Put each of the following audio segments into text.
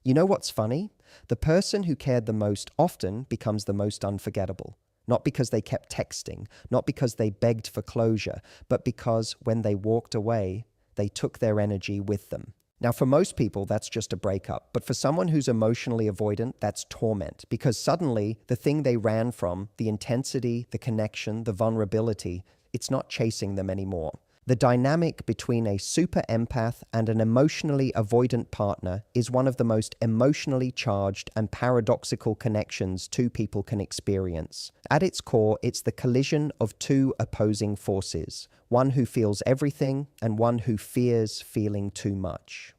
You know what's funny? The person who cared the most often becomes the most unforgettable. Not because they kept texting, not because they begged for closure, but because when they walked away, they took their energy with them. Now, for most people, that's just a breakup. But for someone who's emotionally avoidant, that's torment. Because suddenly, the thing they ran from, the intensity, the connection, the vulnerability, it's not chasing them anymore. The dynamic between a super empath and an emotionally avoidant partner is one of the most emotionally charged and paradoxical connections two people can experience. At its core, it's the collision of two opposing forces, one who feels everything and one who fears feeling too much.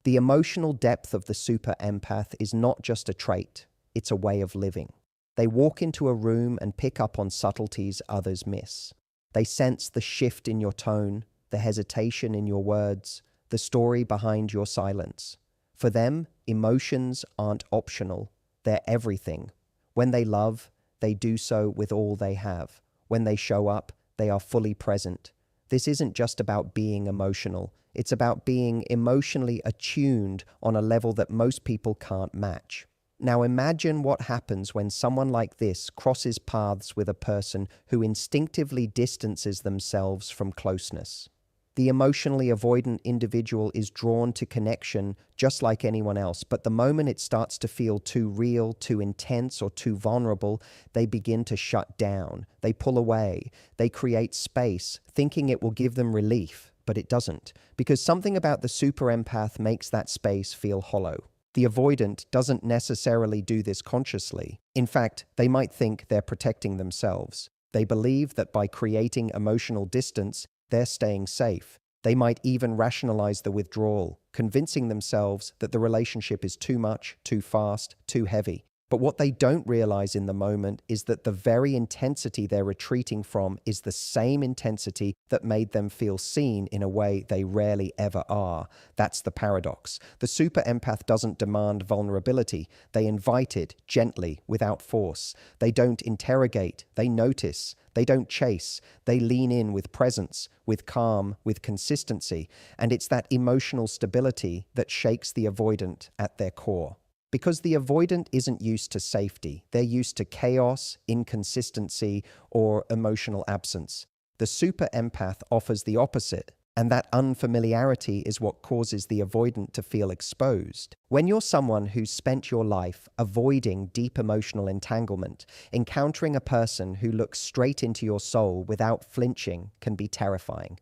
The emotional depth of the super empath is not just a trait, it's a way of living. They walk into a room and pick up on subtleties others miss. They sense the shift in your tone, the hesitation in your words, the story behind your silence. For them, emotions aren't optional, they're everything. When they love, they do so with all they have. When they show up, they are fully present. This isn't just about being emotional, it's about being emotionally attuned on a level that most people can't match. Now imagine what happens when someone like this crosses paths with a person who instinctively distances themselves from closeness. The emotionally avoidant individual is drawn to connection just like anyone else, but the moment it starts to feel too real, too intense, or too vulnerable, they begin to shut down. They pull away. They create space, thinking it will give them relief, but it doesn't, because something about the super empath makes that space feel hollow. The avoidant doesn't necessarily do this consciously. In fact, they might think they're protecting themselves. They believe that by creating emotional distance, they're staying safe. They might even rationalize the withdrawal, convincing themselves that the relationship is too much, too fast, too heavy. But what they don't realize in the moment is that the very intensity they're retreating from is the same intensity that made them feel seen in a way they rarely ever are. That's the paradox. The super empath doesn't demand vulnerability. They invite it gently, without force. They don't interrogate. They notice. They don't chase. They lean in with presence, with calm, with consistency. And it's that emotional stability that shakes the avoidant at their core. Because the avoidant isn't used to safety, they're used to chaos, inconsistency, or emotional absence. The super empath offers the opposite, and that unfamiliarity is what causes the avoidant to feel exposed. When you're someone who's spent your life avoiding deep emotional entanglement, encountering a person who looks straight into your soul without flinching can be terrifying.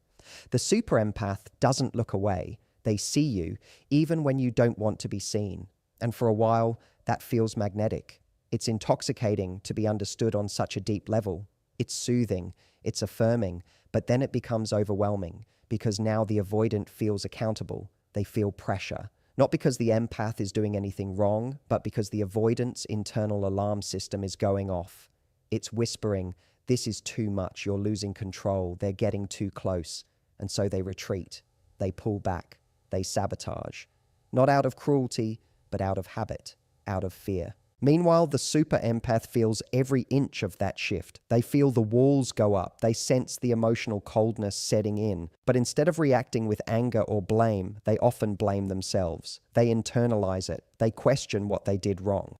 The super empath doesn't look away. They see you, even when you don't want to be seen. And for a while, that feels magnetic. It's intoxicating to be understood on such a deep level. It's soothing, it's affirming, but then it becomes overwhelming because now the avoidant feels accountable. They feel pressure. Not because the empath is doing anything wrong, but because the avoidant's internal alarm system is going off. It's whispering, this is too much, you're losing control, they're getting too close. And so they retreat, they pull back, they sabotage. Not out of cruelty, but out of habit, out of fear. Meanwhile, the super empath feels every inch of that shift. They feel the walls go up. They sense the emotional coldness setting in. But instead of reacting with anger or blame, they often blame themselves. They internalize it. They question what they did wrong.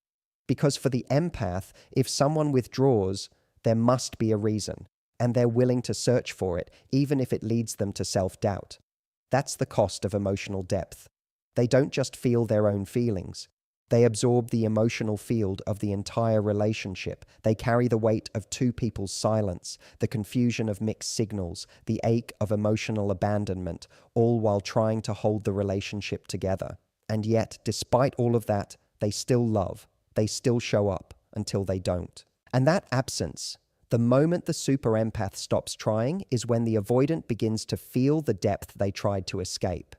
Because for the empath, if someone withdraws, there must be a reason. And they're willing to search for it, even if it leads them to self-doubt. That's the cost of emotional depth. They don't just feel their own feelings. They absorb the emotional field of the entire relationship. They carry the weight of two people's silence, the confusion of mixed signals, the ache of emotional abandonment, all while trying to hold the relationship together. And yet, despite all of that, they still love. They still show up until they don't. And that absence, the moment the super empath stops trying, is when the avoidant begins to feel the depth they tried to escape.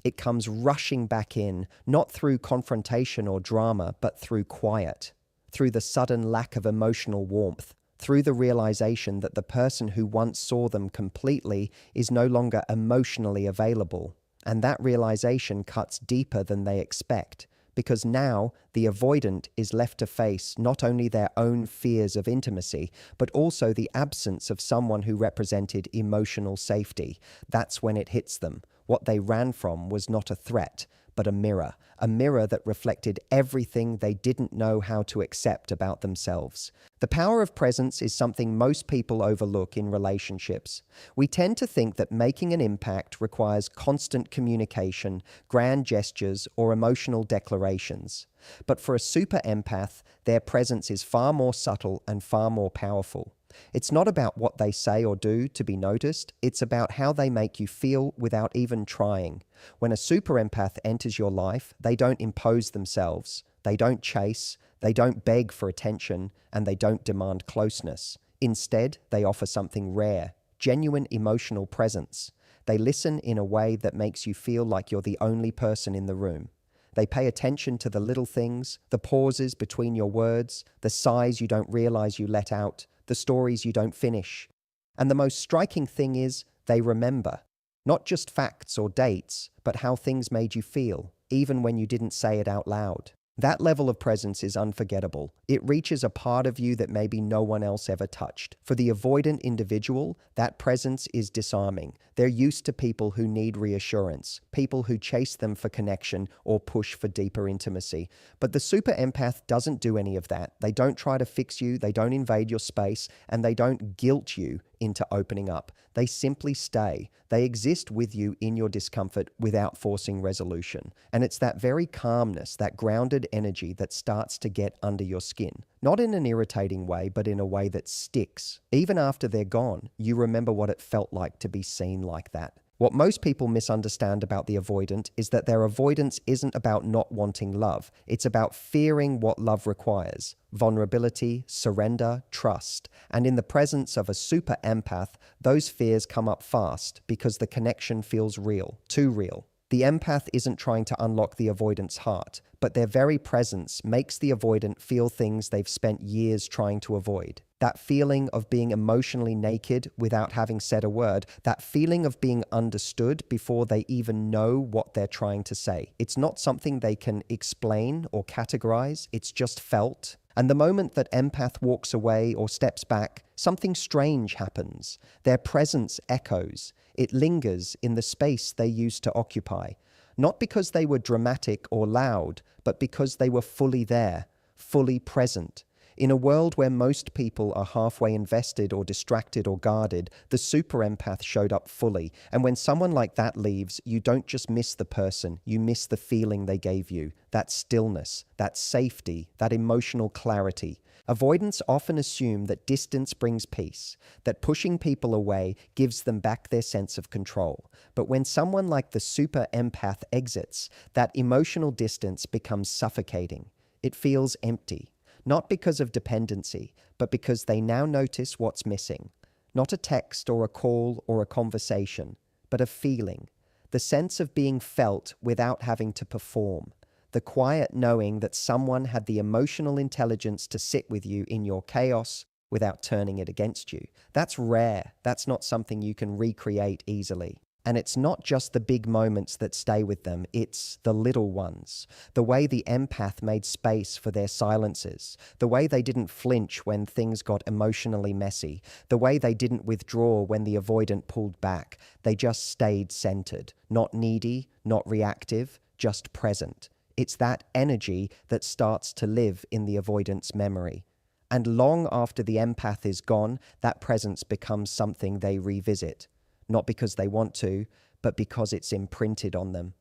It comes rushing back in, not through confrontation or drama, but through quiet, through the sudden lack of emotional warmth, through the realization that the person who once saw them completely is no longer emotionally available. And that realization cuts deeper than they expect, because now the avoidant is left to face not only their own fears of intimacy, but also the absence of someone who represented emotional safety. That's when it hits them. What they ran from was not a threat, but a mirror that reflected everything they didn't know how to accept about themselves. The power of presence is something most people overlook in relationships. We tend to think that making an impact requires constant communication, grand gestures, or emotional declarations. But for a super empath, their presence is far more subtle and far more powerful. It's not about what they say or do to be noticed, it's about how they make you feel without even trying. When a super empath enters your life, they don't impose themselves, they don't chase, they don't beg for attention, and they don't demand closeness. Instead, they offer something rare, genuine emotional presence. They listen in a way that makes you feel like you're the only person in the room. They pay attention to the little things, the pauses between your words, the sighs you don't realize you let out, the stories you don't finish. And the most striking thing is, they remember. Not just facts or dates, but how things made you feel, even when you didn't say it out loud. That level of presence is unforgettable. It reaches a part of you that maybe no one else ever touched. For the avoidant individual, that presence is disarming. They're used to people who need reassurance, people who chase them for connection or push for deeper intimacy. But the super empath doesn't do any of that. They don't try to fix you, they don't invade your space, and they don't guilt you into opening up. They simply stay. They exist with you in your discomfort without forcing resolution. And it's that very calmness, that grounded energy that starts to get under your skin. Not in an irritating way, but in a way that sticks. Even after they're gone, you remember what it felt like to be seen like that. What most people misunderstand about the avoidant is that their avoidance isn't about not wanting love. It's about fearing what love requires: vulnerability, surrender, trust. And in the presence of a super empath, those fears come up fast because the connection feels real, too real. The empath isn't trying to unlock the avoidant's heart, but their very presence makes the avoidant feel things they've spent years trying to avoid. That feeling of being emotionally naked without having said a word, that feeling of being understood before they even know what they're trying to say. It's not something they can explain or categorize, it's just felt. And the moment that empath walks away or steps back, something strange happens. Their presence echoes. It lingers in the space they used to occupy. Not because they were dramatic or loud, but because they were fully there, fully present. In a world where most people are halfway invested or distracted or guarded, the super empath showed up fully. And when someone like that leaves, you don't just miss the person, you miss the feeling they gave you. That stillness, that safety, that emotional clarity. Avoidants often assume that distance brings peace, that pushing people away gives them back their sense of control. But when someone like the super empath exits, that emotional distance becomes suffocating. It feels empty. Not because of dependency, but because they now notice what's missing. Not a text or a call or a conversation, but a feeling. The sense of being felt without having to perform. The quiet knowing that someone had the emotional intelligence to sit with you in your chaos without turning it against you. That's rare. That's not something you can recreate easily. And it's not just the big moments that stay with them, it's the little ones. The way the empath made space for their silences. The way they didn't flinch when things got emotionally messy. The way they didn't withdraw when the avoidant pulled back. They just stayed centered. Not needy, not reactive, just present. It's that energy that starts to live in the avoidant's memory. And long after the empath is gone, that presence becomes something they revisit. Not because they want to, but because it's imprinted on them.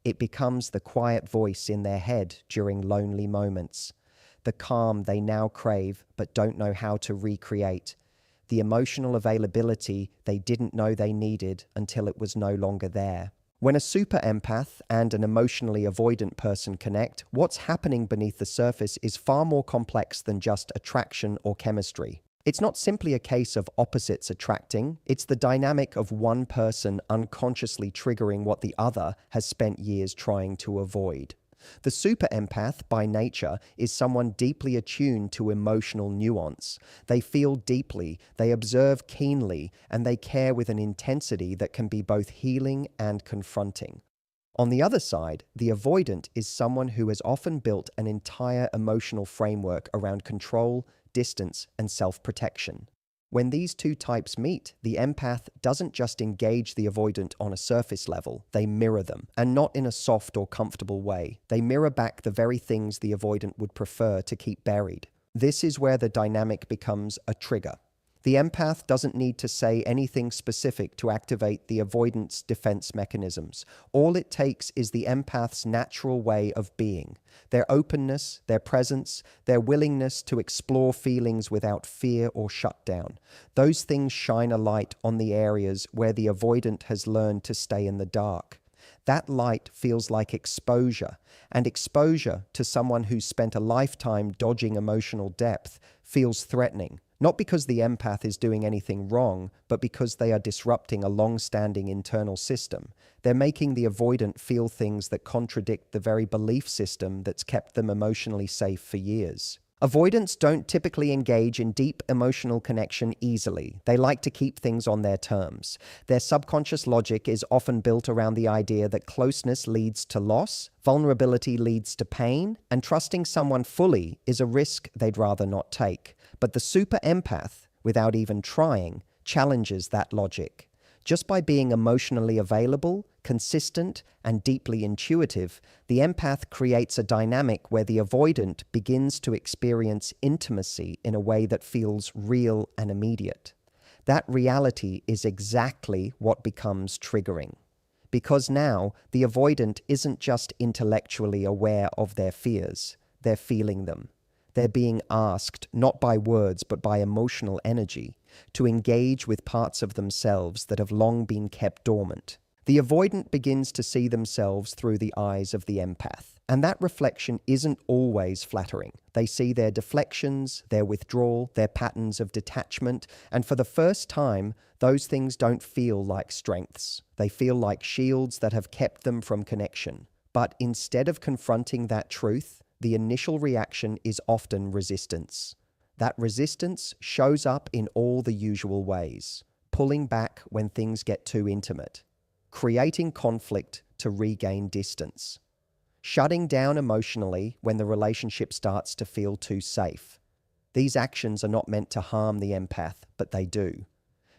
It becomes the quiet voice in their head during lonely moments, the calm they now crave but don't know how to recreate, the emotional availability they didn't know they needed until it was no longer there. When a super empath and an emotionally avoidant person connect, what's happening beneath the surface is far more complex than just attraction or chemistry. It's not simply a case of opposites attracting, it's the dynamic of one person unconsciously triggering what the other has spent years trying to avoid. The super empath, by nature, is someone deeply attuned to emotional nuance. They feel deeply, they observe keenly, and they care with an intensity that can be both healing and confronting. On the other side, the avoidant is someone who has often built an entire emotional framework around control, distance, and self-protection. When these two types meet, the empath doesn't just engage the avoidant on a surface level, they mirror them, and not in a soft or comfortable way. They mirror back the very things the avoidant would prefer to keep buried. This is where the dynamic becomes a trigger. The empath doesn't need to say anything specific to activate the avoidant's defense mechanisms. All it takes is the empath's natural way of being, their openness, their presence, their willingness to explore feelings without fear or shutdown. Those things shine a light on the areas where the avoidant has learned to stay in the dark. That light feels like exposure, and exposure to someone who's spent a lifetime dodging emotional depth feels threatening. Not because the empath is doing anything wrong, but because they are disrupting a long-standing internal system. They're making the avoidant feel things that contradict the very belief system that's kept them emotionally safe for years. Avoidants don't typically engage in deep emotional connection easily. They like to keep things on their terms. Their subconscious logic is often built around the idea that closeness leads to loss, vulnerability leads to pain, and trusting someone fully is a risk they'd rather not take. But the super empath, without even trying, challenges that logic. Just by being emotionally available, consistent, and deeply intuitive, the empath creates a dynamic where the avoidant begins to experience intimacy in a way that feels real and immediate. That reality is exactly what becomes triggering. Because now, the avoidant isn't just intellectually aware of their fears, they're feeling them. They're being asked, not by words but by emotional energy, to engage with parts of themselves that have long been kept dormant. The avoidant begins to see themselves through the eyes of the empath, and that reflection isn't always flattering. They see their deflections, their withdrawal, their patterns of detachment, and for the first time, those things don't feel like strengths. They feel like shields that have kept them from connection. But instead of confronting that truth, the initial reaction is often resistance. That resistance shows up in all the usual ways: pulling back when things get too intimate, creating conflict to regain distance, shutting down emotionally when the relationship starts to feel too safe. These actions are not meant to harm the empath, but they do.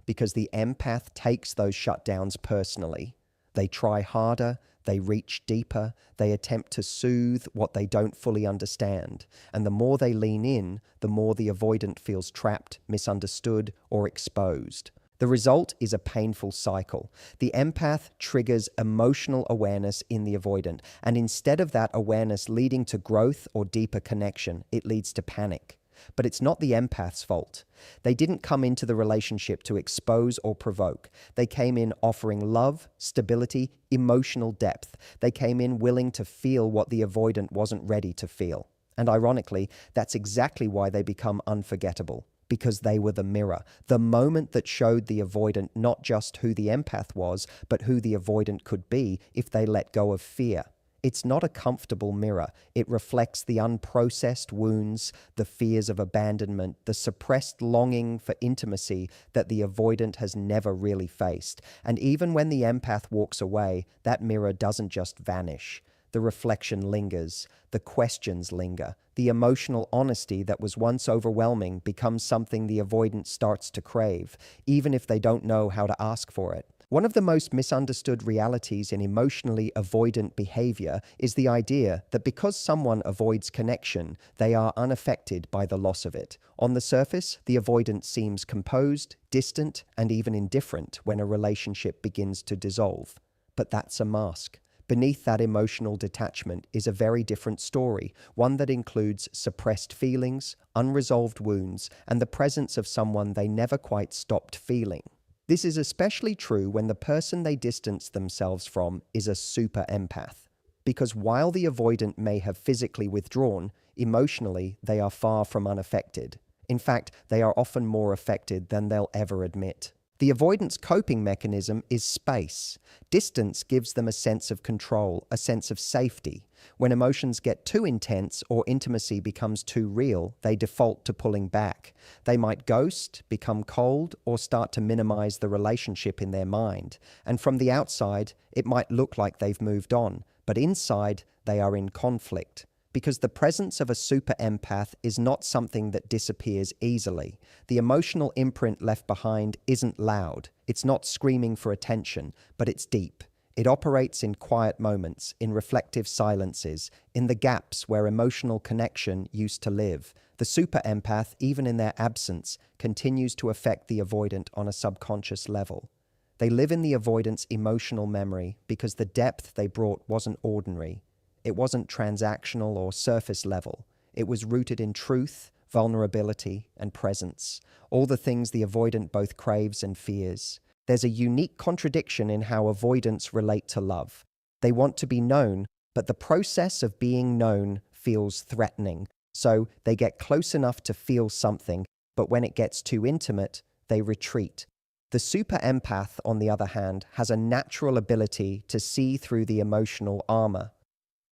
Because the empath takes those shutdowns personally. They try harder, they reach deeper, they attempt to soothe what they don't fully understand. And the more they lean in, the more the avoidant feels trapped, misunderstood, or exposed. The result is a painful cycle. The empath triggers emotional awareness in the avoidant, and instead of that awareness leading to growth or deeper connection, it leads to panic. But it's not the empath's fault. They didn't come into the relationship to expose or provoke. They came in offering love, stability, emotional depth. They came in willing to feel what the avoidant wasn't ready to feel. And ironically, that's exactly why they become unforgettable. Because they were the mirror, the moment that showed the avoidant not just who the empath was, but who the avoidant could be if they let go of fear. It's not a comfortable mirror. It reflects the unprocessed wounds, the fears of abandonment, the suppressed longing for intimacy that the avoidant has never really faced. And even when the empath walks away, that mirror doesn't just vanish. The reflection lingers, the questions linger, the emotional honesty that was once overwhelming becomes something the avoidant starts to crave, even if they don't know how to ask for it. One of the most misunderstood realities in emotionally avoidant behavior is the idea that because someone avoids connection, they are unaffected by the loss of it. On the surface, the avoidant seems composed, distant, and even indifferent when a relationship begins to dissolve. But that's a mask. Beneath that emotional detachment is a very different story, one that includes suppressed feelings, unresolved wounds, and the presence of someone they never quite stopped feeling. This is especially true when the person they distance themselves from is a super empath. Because while the avoidant may have physically withdrawn, emotionally they are far from unaffected. In fact, they are often more affected than they'll ever admit. The avoidant's coping mechanism is space. Distance gives them a sense of control, a sense of safety. When emotions get too intense or intimacy becomes too real, they default to pulling back. They might ghost, become cold, or start to minimize the relationship in their mind. And from the outside, it might look like they've moved on, but inside, they are in conflict. because the presence of a super empath is not something that disappears easily. The emotional imprint left behind isn't loud. It's not screaming for attention, but it's deep. It operates in quiet moments, in reflective silences, in the gaps where emotional connection used to live. The super empath, even in their absence, continues to affect the avoidant on a subconscious level. They live in the avoidant's emotional memory because the depth they brought wasn't ordinary. It wasn't transactional or surface level. It was rooted in truth, vulnerability, and presence, all the things the avoidant both craves and fears. There's a unique contradiction in how avoidants relate to love. They want to be known, but the process of being known feels threatening. So they get close enough to feel something, but when it gets too intimate, they retreat. The super empath, on the other hand, has a natural ability to see through the emotional armor.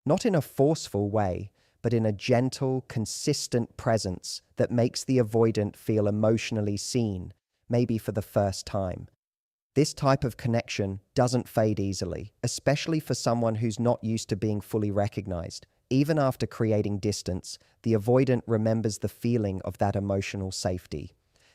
Not in a forceful way, but in a gentle, consistent presence that makes the avoidant feel emotionally seen, maybe for the first time. This type of connection doesn't fade easily, especially for someone who's not used to being fully recognized. Even after creating distance, the avoidant remembers the feeling of that emotional safety.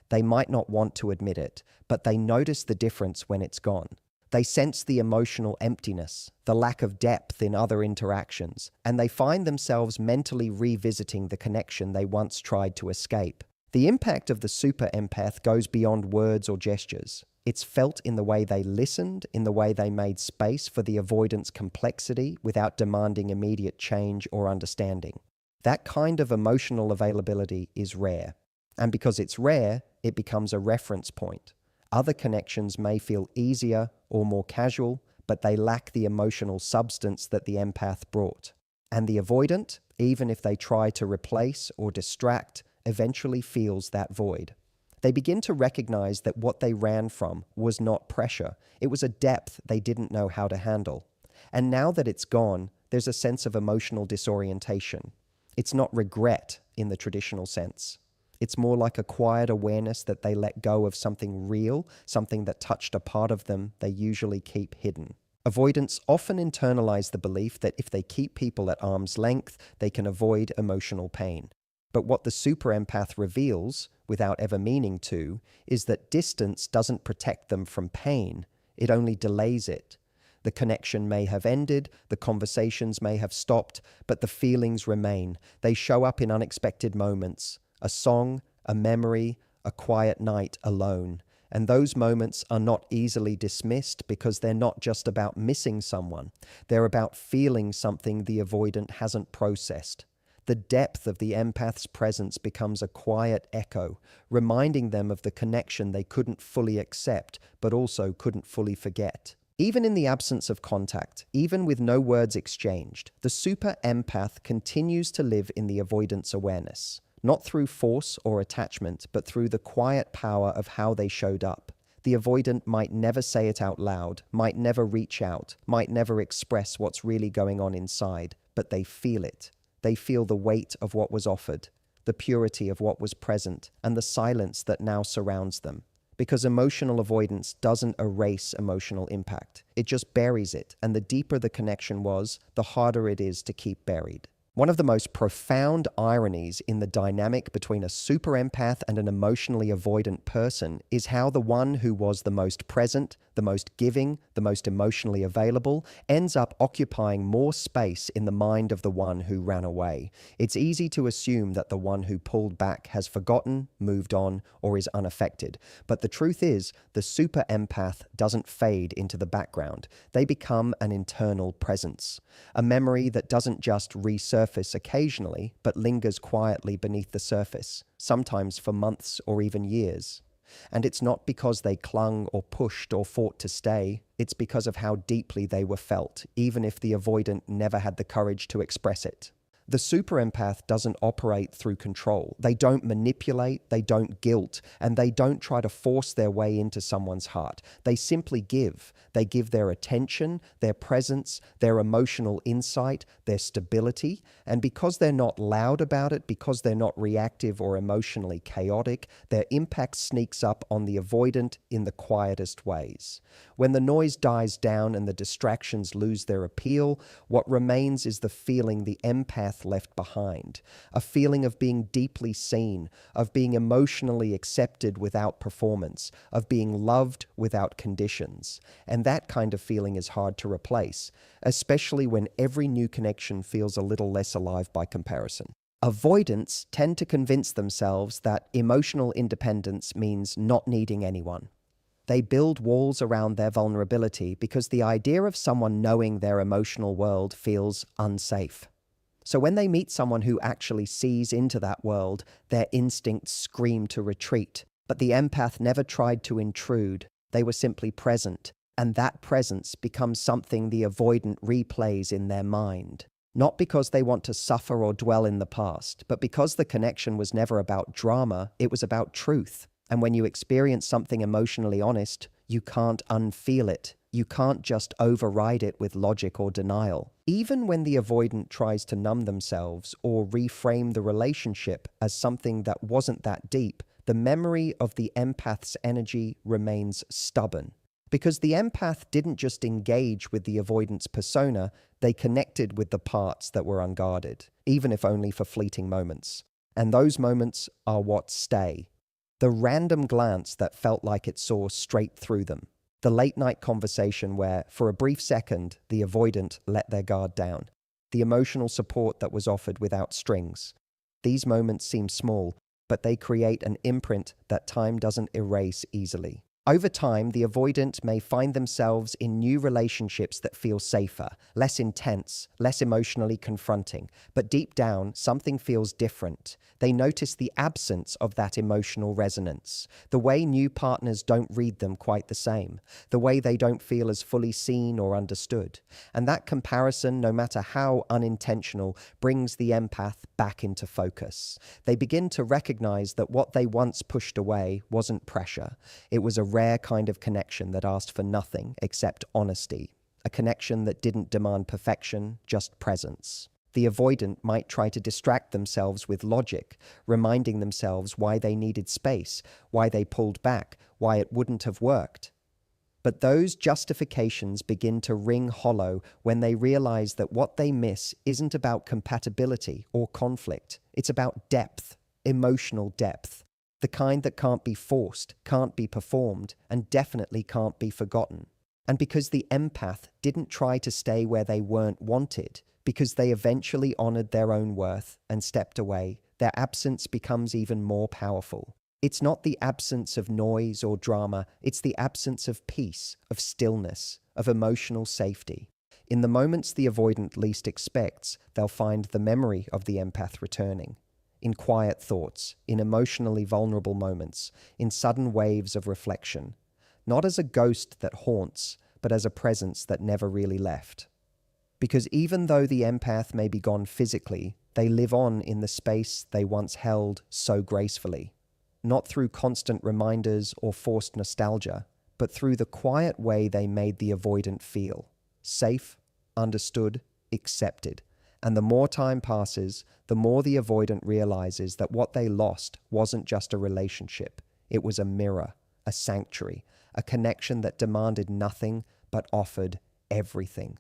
They might not want to admit it, but they notice the difference when it's gone. They sense the emotional emptiness, the lack of depth in other interactions, and they find themselves mentally revisiting the connection they once tried to escape. The impact of the super empath goes beyond words or gestures. It's felt in the way they listened, in the way they made space for the avoidant's complexity without demanding immediate change or understanding. That kind of emotional availability is rare. And because it's rare, it becomes a reference point. Other connections may feel easier or more casual, but they lack the emotional substance that the empath brought. And the avoidant, even if they try to replace or distract, eventually feels that void. They begin to recognize that what they ran from was not pressure. It was a depth they didn't know how to handle. And now that it's gone, there's a sense of emotional disorientation. It's not regret in the traditional sense. It's more like a quiet awareness that they let go of something real, something that touched a part of them they usually keep hidden. Avoidants often internalize the belief that if they keep people at arm's length, they can avoid emotional pain. But what the super empath reveals, without ever meaning to, is that distance doesn't protect them from pain. It only delays it. The connection may have ended, the conversations may have stopped, but the feelings remain. They show up in unexpected moments. A song, a memory, a quiet night alone. And those moments are not easily dismissed because they're not just about missing someone. They're about feeling something the avoidant hasn't processed. The depth of the empath's presence becomes a quiet echo, reminding them of the connection they couldn't fully accept, but also couldn't fully forget. Even in the absence of contact, even with no words exchanged, the super empath continues to live in the avoidant's awareness. Not through force or attachment, but through the quiet power of how they showed up. The avoidant might never say it out loud, might never reach out, might never express what's really going on inside, but they feel it. They feel the weight of what was offered, the purity of what was present, and the silence that now surrounds them. Because emotional avoidance doesn't erase emotional impact. It just buries it, and the deeper the connection was, the harder it is to keep buried. One of the most profound ironies in the dynamic between a super empath and an emotionally avoidant person is how the one who was the most present, the most giving, the most emotionally available, ends up occupying more space in the mind of the one who ran away. It's easy to assume that the one who pulled back has forgotten, moved on, or is unaffected. But the truth is, the super empath doesn't fade into the background. They become an internal presence, a memory that doesn't just resurface occasionally, but lingers quietly beneath the surface, sometimes for months or even years. And it's not because they clung or pushed or fought to stay, it's because of how deeply they were felt, even if the avoidant never had the courage to express it. The super empath doesn't operate through control. They don't manipulate, they don't guilt, and they don't try to force their way into someone's heart. They simply give. They give their attention, their presence, their emotional insight, their stability, and because they're not loud about it, because they're not reactive or emotionally chaotic, their impact sneaks up on the avoidant in the quietest ways. When the noise dies down and the distractions lose their appeal, what remains is the feeling the empath empath left behind, a feeling of being deeply seen, of being emotionally accepted without performance, of being loved without conditions. And that kind of feeling is hard to replace, especially when every new connection feels a little less alive by comparison. Avoidants tend to convince themselves that emotional independence means not needing anyone. They build walls around their vulnerability because the idea of someone knowing their emotional world feels unsafe. So when they meet someone who actually sees into that world, their instincts scream to retreat. But the empath never tried to intrude. They were simply present, and that presence becomes something the avoidant replays in their mind. Not because they want to suffer or dwell in the past, but because the connection was never about drama, it was about truth. And when you experience something emotionally honest, you can't unfeel it. You can't just override it with logic or denial. Even when the avoidant tries to numb themselves or reframe the relationship as something that wasn't that deep, the memory of the empath's energy remains stubborn. Because the empath didn't just engage with the avoidant's persona, they connected with the parts that were unguarded, even if only for fleeting moments. And those moments are what stay. The random glance that felt like it saw straight through them. The late-night conversation where, for a brief second, the avoidant let their guard down. The emotional support that was offered without strings. These moments seem small, but they create an imprint that time doesn't erase easily. Over time, the avoidant may find themselves in new relationships that feel safer, less intense, less emotionally confronting. But deep down, something feels different. They notice the absence of that emotional resonance, the way new partners don't read them quite the same, the way they don't feel as fully seen or understood. And that comparison, no matter how unintentional, brings the empath back into focus. They begin to recognize that what they once pushed away wasn't pressure. It was a rare kind of connection that asked for nothing except honesty, a connection that didn't demand perfection, just presence. The avoidant might try to distract themselves with logic, reminding themselves why they needed space, why they pulled back, why it wouldn't have worked. But those justifications begin to ring hollow when they realize that what they miss isn't about compatibility or conflict. It's about depth, emotional depth. The kind that can't be forced, can't be performed, and definitely can't be forgotten. And because the empath didn't try to stay where they weren't wanted, because they eventually honored their own worth and stepped away, their absence becomes even more powerful. It's not the absence of noise or drama, it's the absence of peace, of stillness, of emotional safety. In the moments the avoidant least expects, they'll find the memory of the empath returning. In quiet thoughts, in emotionally vulnerable moments, in sudden waves of reflection, not as a ghost that haunts, but as a presence that never really left. Because even though the empath may be gone physically, they live on in the space they once held so gracefully. Not through constant reminders or forced nostalgia, but through the quiet way they made the avoidant feel. Safe, understood, accepted. And the more time passes, the more the avoidant realizes that what they lost wasn't just a relationship. It was a mirror, a sanctuary, a connection that demanded nothing but offered everything.